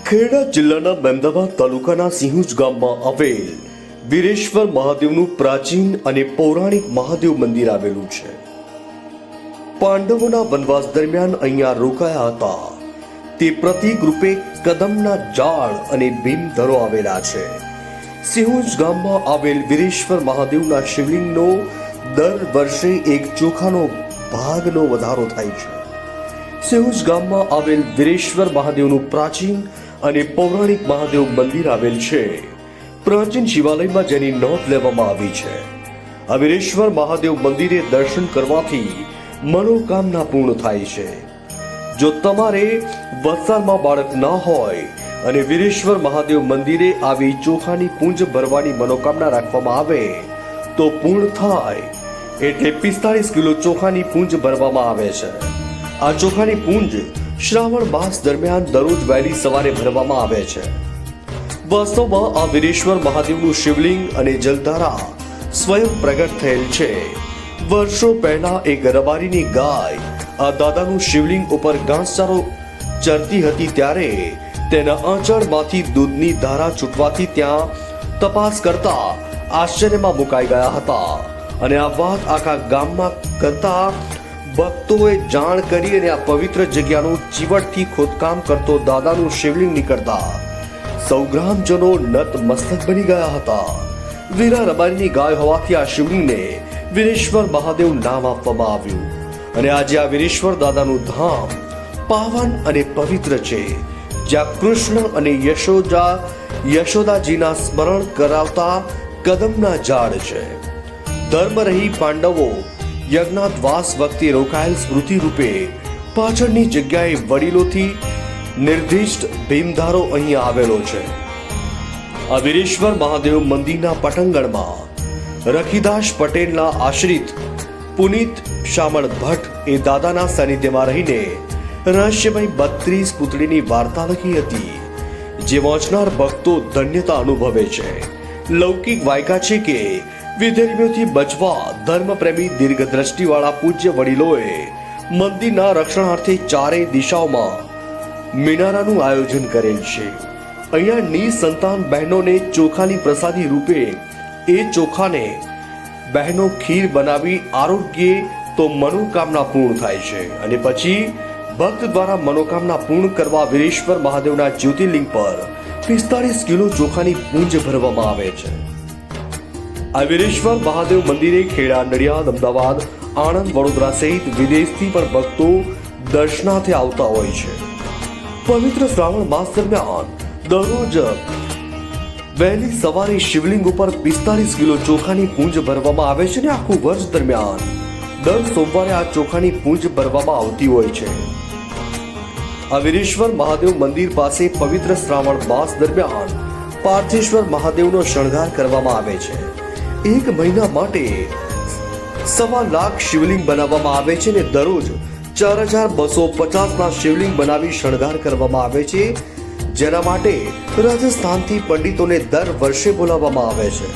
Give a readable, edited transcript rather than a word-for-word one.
ખેડા જિલ્લાના મહેમદાવાદ તાલુકાના સિંહુજ ગામમાં આવેલ વીરેશ્વર મહાદેવનું પ્રાચીન અને પૌરાણિક મહાદેવ મંદિર આવેલું છે. પાંડવોના વનવાસ દરમિયાન અહીંયા રોકાયા હતા તે પ્રતીક રૂપે કદમના ઝાડ અને ભીમધરો આવેલા છે. સિંહુજ ગામમાં આવેલ વીરેશ્વર મહાદેવના શિવલિંગનો દર વર્ષે એક ચોખાનો ભાગનો વધારો થાય છે. સિંહુજ ગામમાં આવેલ વીરેશ્વર મહાદેવનું પ્રાચીન અને પૌરાણિક મહાદેવ મંદિર આવેલ છે. પ્રાચીન શિવાલયમાં જેની નોંધ લેવામાં આવી છે. આ વીરેશ્વર મહાદેવ મંદિરે દર્શન કરવાથી મનોકામના પૂર્ણ થાય છે. જો તમારે વસ્તારમાં બાળક ન હોય અને વીરેશ્વર મહાદેવ મંદિરે આવી ચોખાની પૂંજ ભરવાની મનોકામના રાખવામાં આવે તો પૂર્ણ થાય. એટલે 45 કિલો ચોખાની પૂંજ ભરવામાં આવે છે. આ ચોખાની પૂંજ શ્રાવણ માસ દરમિયાન દરરોજ વહેલી સવારે ભરવામાં આવે છે. વાસ્તવમાં આ વીરેશ્વર મહાદેવનું શિવલિંગ અને જલધારા સ્વયં પ્રગટ થયેલ છે. વર્ષો પહેલા એક રબારીની ગાય આ દાદાનું શિવલિંગ ઉપર ઘાસચારો ચરતી હતી ત્યારે તેના આંચળમાંથી દૂધની ધારા છૂટવાથી ત્યાં તપાસ કરતા આશ્ચર્યમાં મુકાઈ ગયા હતા અને આ વાત આખા ગામમાં કરતા ભક્તોએ જાણ કરી અને આ પવિત્ર જગ્યાનું ચીવટથી ખોદકામ કરતો દાદાનું શિવલિંગ નીકળતા સૌ ગ્રામજનો નતમસ્તક બની ગયા હતા. વીરા રબારીની ગાય હોવાથી આ શિવલિંગને વીરેશ્વર મહાદેવ નામ આપવામાં આવ્યું અને આજે આ વીરેશ્વર દાદાનું ધામ પાવન અને પવિત્ર છે, જ્યાં કૃષ્ણ અને યશોદાજીના સ્મરણ કરાવતા કદમના ઝાડ છે. ધર્મ રહી પાંડવો યજ્ઞાતવાસ વખતે રોકાયેલ સ્મૃતિ રૂપે પાછળની જગ્યાએ વડીલોથી નિર્દિષ્ટ ભીમધારો અહીં આવેલો છે. આ વીરેશ્વર મહાદેવ મંદિરના પટંગણમાં રખીદાસ પટેલના આશ્રિત પુનિત શામળ ભટ્ટ એ દાદાના સાનિધ્યમાં રહીને રહસ્યમય 32 પૂતળીની વાર્તા લખી હતી, જે વાંચનાર ભક્તો ધન્યતા અનુભવે છે. લૌકિક વાયકા છે કે વિધર્મીઓથી બચવા ધર્મપ્રેમી દીર્ઘદ્રષ્ટિવાળા પૂજ્ય વડીલોએ મંદિરના રક્ષણાર્થે ચારેય દિશાઓમાં મિનારાનું આયોજન કરેલ છે. અહીંયા નિસંતાન બહેનોને ચોખાની પ્રસાદી રૂપે એ ચોખાને બહેનો ખીર બનાવી આરોગ્ય તો મનોકામના પૂર્ણ થાય છે અને પછી ભક્ત દ્વારા મનોકામના પૂર્ણ કરવા વીરેશ્વર મહાદેવના જ્યોતિર્લિંગ પર 45 કિલો ચોખાની પૂંજ ભરવામાં આવે છે. આ વીરેશ્વર મહાદેવ મંદિરે ખેડા, નડિયાદ, અમદાવાદ, આણંદ, વડોદરા સહિત વિદેશથી પણ ભક્તો દર્શનાર્થે આવતા હોય છે. પવિત્ર શ્રાવણ માસ દરમિયાન દરરોજ વહેલી સવારે શિવલિંગ ઉપર 45 કિલો ચોખાની પૂંજ ભરવામાં આવે છે અને આખું વર્ષ દરમિયાન દર સોમવારે આ ચોખાની પૂંજ ભરવામાં આવતી હોય છે. આ વીરેશ્વર મહાદેવ મંદિર પાસે પવિત્ર શ્રાવણ માસ દરમિયાન પાર્થેશ્વર મહાદેવનો શણગાર કરવામાં આવે છે. એક મહિના માટે 1.25 લાખ શિવલિંગ બનાવવામાં આવે છે અને દરરોજ 4250 શિવલિંગ બનાવી શણગાર કરવામાં આવે છે, જેના માટે રાજસ્થાનથી પંડિતોને દર વર્ષે બોલાવવામાં આવે છે.